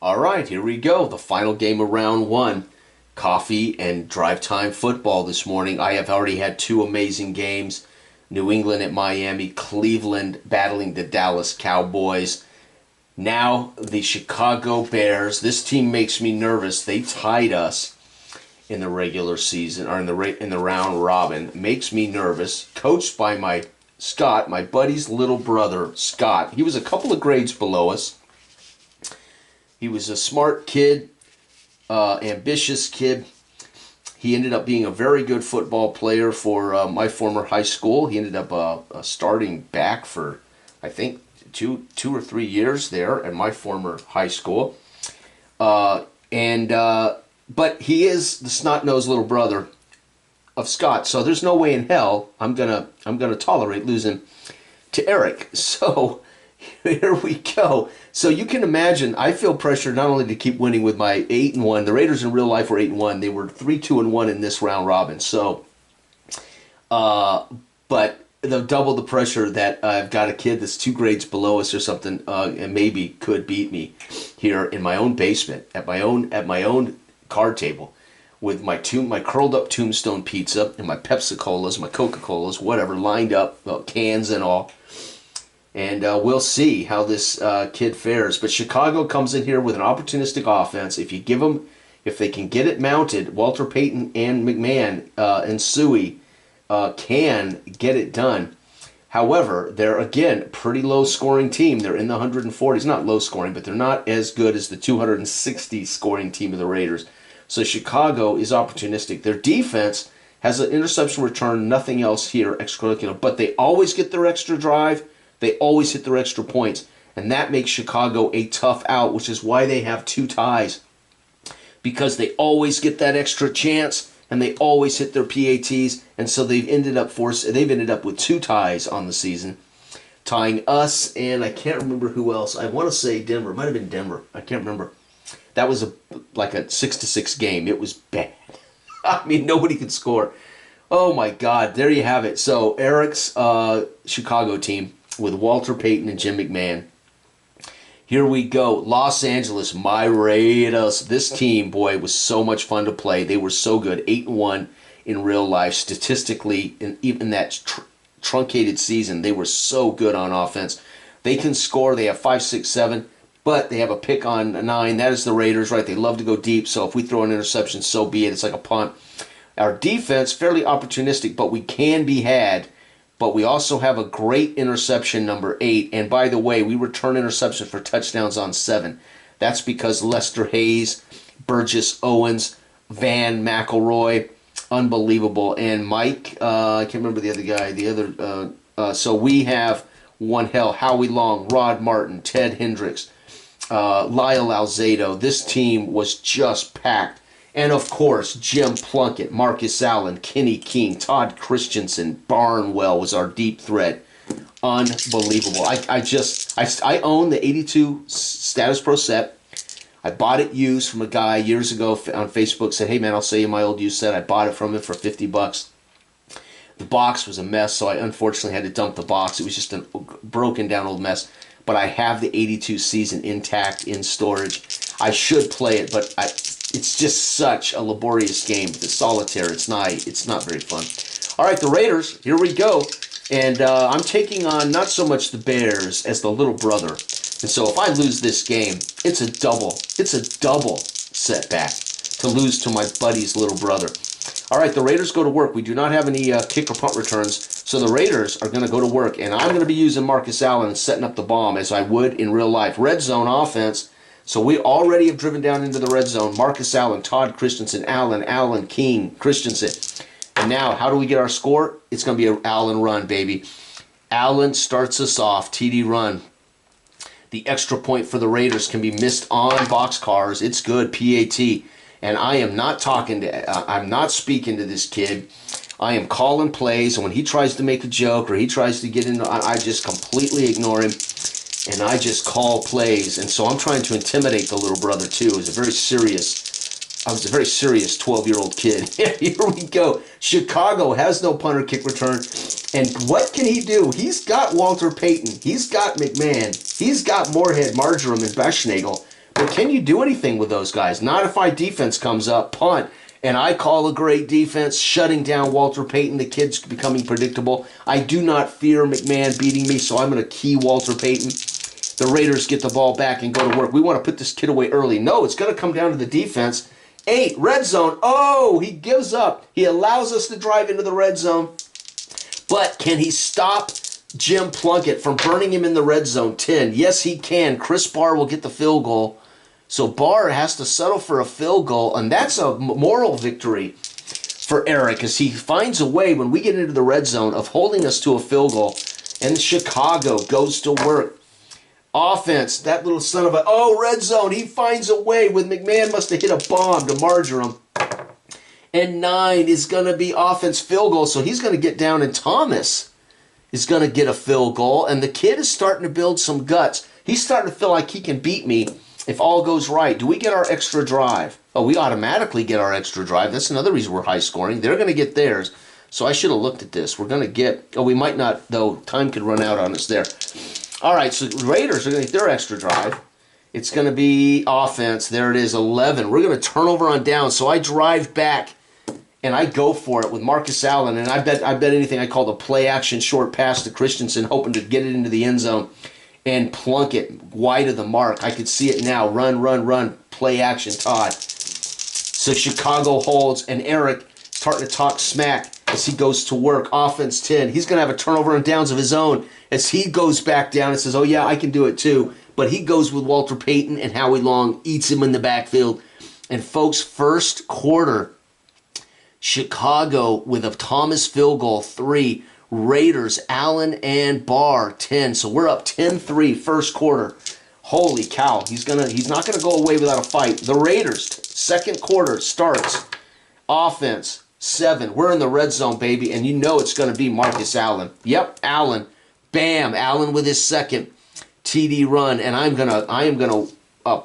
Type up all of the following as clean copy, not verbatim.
All right, here we go. The final game of round one. Coffee and drive time football this morning. I have already had two amazing games. New England at Miami, Cleveland battling the Dallas Cowboys. Now the Chicago Bears. This team makes me nervous. They tied us in the regular season, or in the round robin. Makes me nervous. Coached by my buddy's little brother, Scott. He was a couple of grades below us. He was a smart kid, ambitious kid. He ended up being a very good football player for my former high school. He ended up starting back for, I think, two or 3 years there at my former high school. But he is the snot-nosed little brother of Scott, so there's no way in hell I'm gonna tolerate losing to Eric. So here we go. So you can imagine, I feel pressure not only to keep winning with my 8-1. The Raiders in real life were 8-1. They were 3-2-1 in this round robin. So, but the double the pressure that I've got a kid that's 2 grades below us or something, and maybe could beat me here in my own basement at my own card table with my curled up Tombstone pizza and my Pepsi Colas, my Coca Colas, whatever, lined up, cans and all. And we'll see how this kid fares. But Chicago comes in here with an opportunistic offense. If they can get it mounted, Walter Payton and McMahon and Suey can get it done. However, they're, again, pretty low-scoring team. They're in the 140s. Not low-scoring, but they're not as good as the 260-scoring team of the Raiders. So Chicago is opportunistic. Their defense has an interception return, nothing else here extracurricular. But they always get their extra drive. They always hit their extra points, and that makes Chicago a tough out, which is why they have 2 ties, because they always get that extra chance, and they always hit their PATs, and so they've ended up with 2 ties on the season, tying us, and I can't remember who else. I want to say Denver. It might have been Denver. I can't remember. That was like a 6-6 game. It was bad. I mean, nobody could score. Oh my God! There you have it. So Eric's Chicago team with Walter Payton and Jim McMahon. Here we go. Los Angeles, my Raiders. This team, boy, was so much fun to play. They were so good. 8-1 in real life. Statistically, even that truncated season, they were so good on offense. They can score. They have 5, 6, 7, but they have a pick on 9. That is the Raiders, right? They love to go deep, so if we throw an interception, so be it. It's like a punt. Our defense, fairly opportunistic, but we can be had. But we also have a great interception, number 8. And by the way, we return interception for touchdowns on 7. That's because Lester Hayes, Burgess Owens, Van McElroy, unbelievable. And Mike, I can't remember the other guy. So we have one hell. Howie Long, Rod Martin, Ted Hendricks, Lyle Alzado. This team was just packed. And, of course, Jim Plunkett, Marcus Allen, Kenny King, Todd Christensen, Barnwell was our deep threat. Unbelievable. I own the 82 Status Pro set. I bought it used from a guy years ago on Facebook. Said, hey, man, I'll sell you my old used set. I bought it from him for $50. The box was a mess, so I unfortunately had to dump the box. It was just a broken down old mess. But I have the 82 season intact in storage. I should play it, but it's just such a laborious game. The solitaire, it's not very fun. All right, the Raiders, here we go. And I'm taking on not so much the Bears as the little brother. And so if I lose this game, it's a double setback to lose to my buddy's little brother. All right, the Raiders go to work. We do not have any kick or punt returns, so the Raiders are going to go to work. And I'm going to be using Marcus Allen and setting up the bomb as I would in real life. Red zone offense. So we already have driven down into the red zone. Marcus Allen, Todd Christensen, Allen, King, Christensen. And now, how do we get our score? It's going to be an Allen run, baby. Allen starts us off, TD run. The extra point for the Raiders can be missed on boxcars. It's good, PAT. And I am not I'm not speaking to this kid. I am calling plays, and when he tries to make a joke or he tries to get in, I just completely ignore him. And I just call plays, and so I'm trying to intimidate the little brother too. I was a very serious 12-year-old kid. Here we go. Chicago has no punter kick return, and what can he do? He's got Walter Payton, he's got McMahon, he's got Moorhead, Marjoram, and Beschnagel, But can you do anything with those guys? Not if my defense comes up, punt, and I call a great defense, shutting down Walter Payton. The kid's becoming predictable. I do not fear McMahon beating me, so I'm going to key Walter Payton. The Raiders get the ball back and go to work. We want to put this kid away early. No, it's going to come down to the defense. 8, red zone. Oh, he gives up. He allows us to drive into the red zone. But can he stop Jim Plunkett from burning him in the red zone? 10. Yes, he can. Chris Barr will get the field goal. So Barr has to settle for a field goal, and that's a moral victory for Eric, as he finds a way when we get into the red zone of holding us to a field goal, and Chicago goes to work. Offense, that little son of a... Oh, red zone, he finds a way with McMahon must have hit a bomb to Marjoram. And 9 is going to be offense field goal, so he's going to get down, and Thomas is going to get a field goal, and the kid is starting to build some guts. He's starting to feel like he can beat me if all goes right. Do we get our extra drive? Oh, we automatically get our extra drive. That's another reason we're high scoring. They're going to get theirs. So I should have looked at this. We're going to get... Oh, we might not, though. Time could run out on us there. All right, so the Raiders are going to get their extra drive. It's going to be offense. There it is, 11. We're going to turn over on down. So I drive back, and I go for it with Marcus Allen. And I bet anything. I call the play action short pass to Christensen, hoping to get it into the end zone and plunk it wide of the mark. I could see it now. Run, run, run. Play action, Todd. So Chicago holds, and Eric starting to talk smack as he goes to work. Offense 10. He's going to have a turnover and downs of his own as he goes back down and says, oh, yeah, I can do it too. But he goes with Walter Payton, and Howie Long eats him in the backfield. And, folks, first quarter, Chicago with a Thomas field goal, 3. Raiders, Allen and Barr, 10. So we're up 10-3 first quarter. Holy cow. He's not gonna go away without a fight. The Raiders, second quarter starts. Offense, 7. We're in the red zone, baby, and you know it's gonna be Marcus Allen. Yep, Allen. Bam, Allen with his second TD run, and I am gonna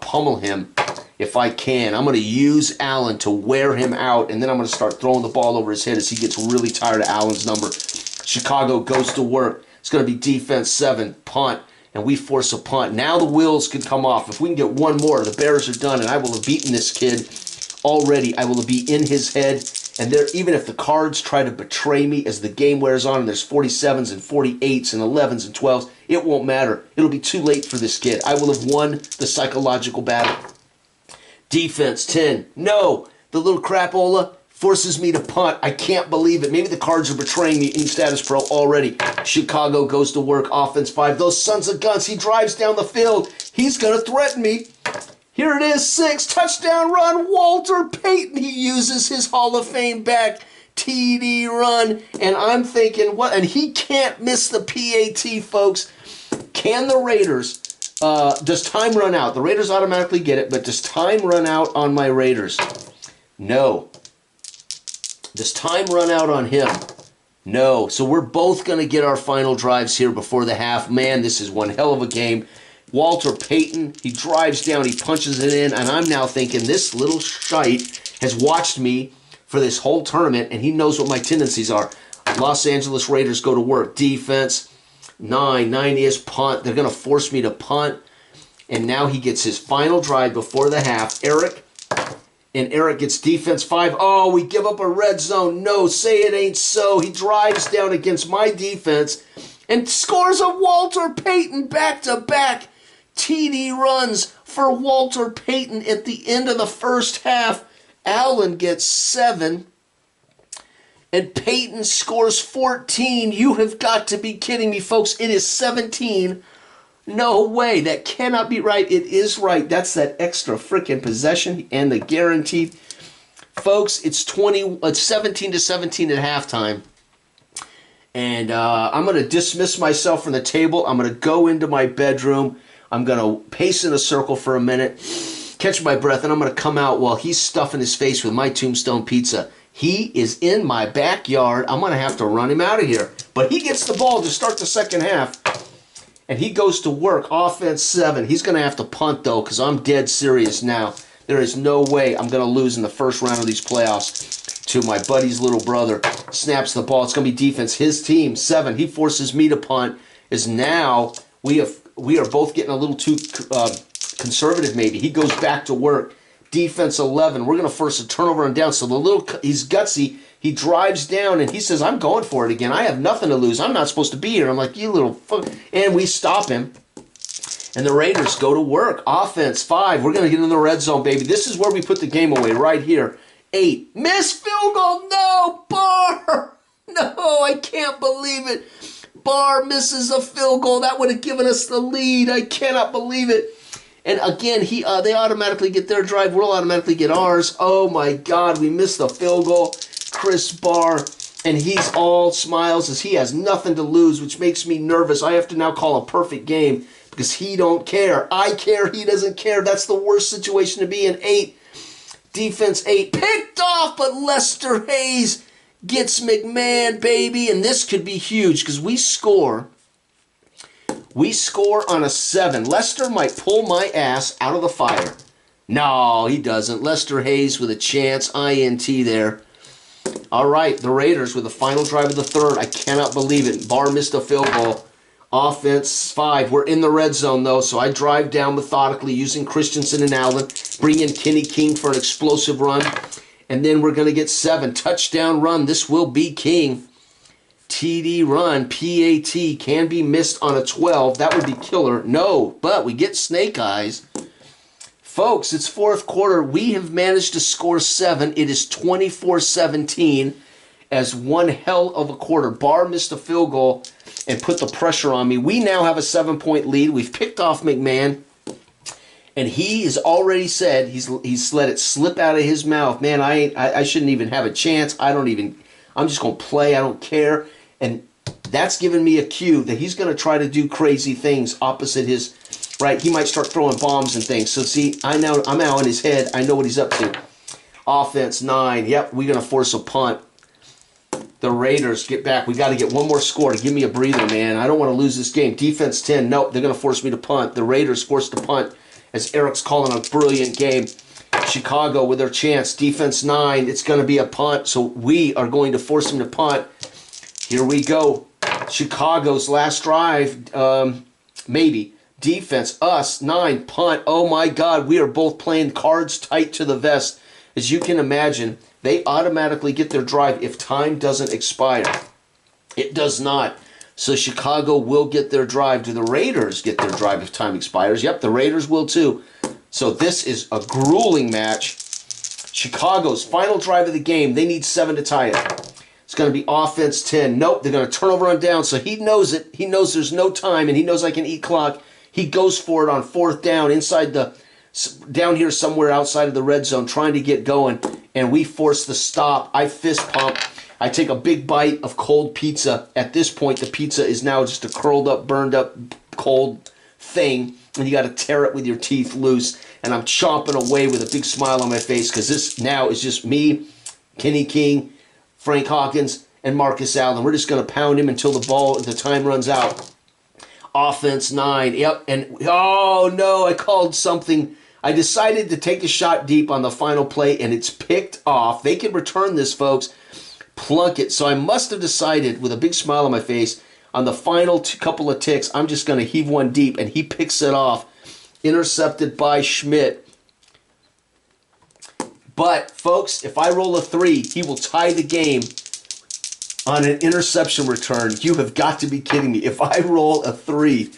pummel him if I can. I'm gonna use Allen to wear him out, and then I'm gonna start throwing the ball over his head as he gets really tired of Allen's number. Chicago goes to work. It's going to be defense 7, punt, and we force a punt. Now the wheels can come off. If we can get one more, the Bears are done, and I will have beaten this kid already. I will be in his head, and there, even if the Cards try to betray me as the game wears on, and there's 47s and 48s and 11s and 12s, it won't matter. It'll be too late for this kid. I will have won the psychological battle. Defense 10. No, the little crapola forces me to punt. I can't believe it. Maybe the Cards are betraying me in status pro already. Chicago goes to work. Offense 5. Those sons of guns. He drives down the field. He's going to threaten me. Here it is. 6. Touchdown run. Walter Payton. He uses his Hall of Fame back. TD run. And I'm thinking, what? And he can't miss the PAT, folks. Can the Raiders... does time run out? The Raiders automatically get it, but does time run out on my Raiders? No. Does time run out on him? No. So we're both going to get our final drives here before the half. Man, this is one hell of a game. Walter Payton, he drives down, he punches it in, and I'm now thinking this little shite has watched me for this whole tournament, and he knows what my tendencies are. Los Angeles Raiders go to work. Defense, 9 is punt. They're going to force me to punt, and now he gets his final drive before the half. Eric gets defense 5. Oh, we give up a red zone. No, say it ain't so. He drives down against my defense and scores a Walter Payton back-to-back TD runs for Walter Payton at the end of the first half. Allen gets 7, and Payton scores 14. You have got to be kidding me, folks. It is 17. No way. That cannot be right. It is right. That's that extra freaking possession and the guaranteed. Folks, it's 17-17 at halftime. And I'm going to dismiss myself from the table. I'm going to go into my bedroom. I'm going to pace in a circle for a minute, catch my breath, and I'm going to come out while he's stuffing his face with my Tombstone pizza. He is in my backyard. I'm going to have to run him out of here. But he gets the ball to start the second half. And he goes to work. Offense 7. He's going to have to punt, though, because I'm dead serious now. There is no way I'm going to lose in the first round of these playoffs to my buddy's little brother. Snaps the ball. It's going to be defense. His team, 7. He forces me to punt. Is now we are both getting a little too conservative maybe. He goes back to work. Defense 11. We're going to force a turnover and down. So he's gutsy. He drives down and he says, I'm going for it again. I have nothing to lose. I'm not supposed to be here. I'm like, you little fuck. And we stop him. And the Raiders go to work. Offense 5. We're going to get in the red zone, baby. This is where we put the game away, right here. 8. Missed field goal. No, Barr. No, I can't believe it. Barr misses a field goal. That would have given us the lead. I cannot believe it. And again, they automatically get their drive. We'll automatically get ours. Oh, my God. We missed the field goal. Chris Barr. And he's all smiles as he has nothing to lose, which makes me nervous. I have to now call a perfect game because he don't care. I care. He doesn't care. That's the worst situation to be in. 8. Defense 8. Picked off, but Lester Hayes gets McMahon, baby. And this could be huge because we score on a 7. Lester might pull my ass out of the fire. No, he doesn't. Lester Hayes with a chance. INT there. All right, the Raiders with the final drive of the third. I cannot believe it. Barr missed a field goal. Offense 5. We're in the red zone, though, so I drive down methodically using Christensen and Allen. Bring in Kenny King for an explosive run. And then we're going to get 7. Touchdown run. This will be King. TD run, PAT, can be missed on a 12. That would be killer. No, but we get snake eyes. Folks, it's fourth quarter. We have managed to score 7. It is 24-17 as one hell of a quarter. Barr missed a field goal and put the pressure on me. We now have a 7-point lead. We've picked off McMahon. And he has already said, he's let it slip out of his mouth. Man, I shouldn't even have a chance. I'm just going to play. I don't care. And that's given me a cue that he's going to try to do crazy things opposite his, right? He might start throwing bombs and things. So see, I'm now in his head. I know what he's up to. Offense 9. Yep, we're going to force a punt. The Raiders get back. We got to get one more score to give me a breather, man. I don't want to lose this game. Defense 10. Nope, they're going to force me to punt. The Raiders forced to punt as Eric's calling a brilliant game. Chicago with their chance. Defense 9. It's going to be a punt, so we are going to force him to punt. Here we go. Chicago's last drive, maybe. Defense, us, 9, punt. Oh, my God, we are both playing cards tight to the vest. As you can imagine, they automatically get their drive if time doesn't expire. It does not. So Chicago will get their drive. Do the Raiders get their drive if time expires? Yep, the Raiders will too. So this is a grueling match. Chicago's final drive of the game. They need 7 to tie it. It's going to be offense 10. Nope, they're going to turn over on down. So he knows it. He knows there's no time, and he knows I can eat clock. He goes for it on 4th down down here somewhere outside of the red zone, trying to get going. And we force the stop. I fist pump. I take a big bite of cold pizza. At this point, the pizza is now just a curled up, burned up, cold thing. And you got to tear it with your teeth loose. And I'm chomping away with a big smile on my face because this now is just me, Kenny King, Frank Hawkins, and Marcus Allen. We're just going to pound him until the time runs out. Offense 9. Yep. And oh no, I called something. I decided to take a shot deep on the final play, and it's picked off. They can return this, folks. Plunk it. So I must have decided with a big smile on my face on the final couple of ticks, I'm just going to heave one deep, and he picks it off. Intercepted by Schmidt. But, folks, if I roll a 3, he will tie the game on an interception return. You have got to be kidding me. If I roll a 3,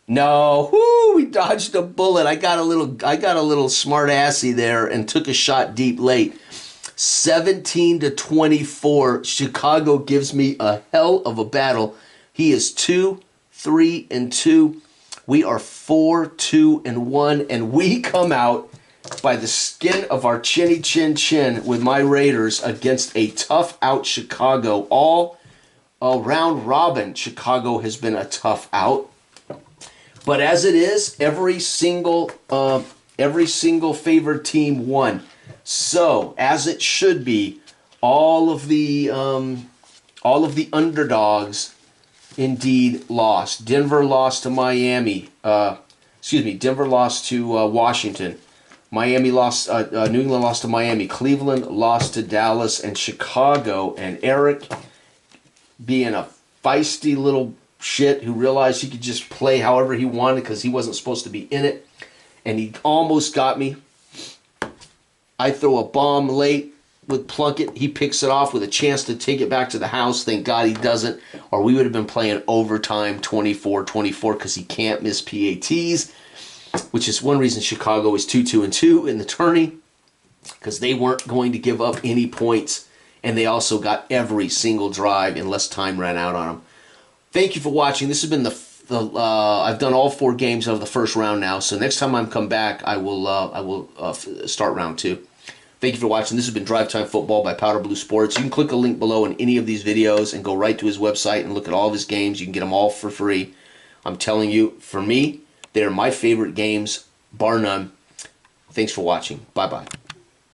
no, whoo, we dodged a bullet. I got a little smart assy there and took a shot deep late. 17-24. Chicago gives me a hell of a battle. He is 2-3-2. We are 4-2-1, and we come out by the skin of our chinny chin chin with my Raiders against a tough out Chicago. All round robin, Chicago has been a tough out. But as it is, every single favored team won. So as it should be, all of the underdogs indeed lost. Denver lost to Miami. Denver lost to Washington. Miami lost. New England lost to Miami. Cleveland lost to Dallas, and Chicago. And Eric, being a feisty little shit who realized he could just play however he wanted because he wasn't supposed to be in it, and he almost got me. I throw a bomb late with Plunkett. He picks it off with a chance to take it back to the house. Thank God he doesn't, or we would have been playing overtime 24-24 because he can't miss PATs, which is one reason Chicago is 2-2-2 in the tourney, because they weren't going to give up any points, and they also got every single drive unless time ran out on them. Thank you for watching. This has been I've done all 4 games of the first round now, so next time I come back, I will start round 2. Thank you for watching. This has been Drive Time Football by Powder Blue Sports. You can click a link below in any of these videos and go right to his website and look at all of his games. You can get them all for free. I'm telling you, for me, they're my favorite games, bar none. Thanks for watching. Bye-bye.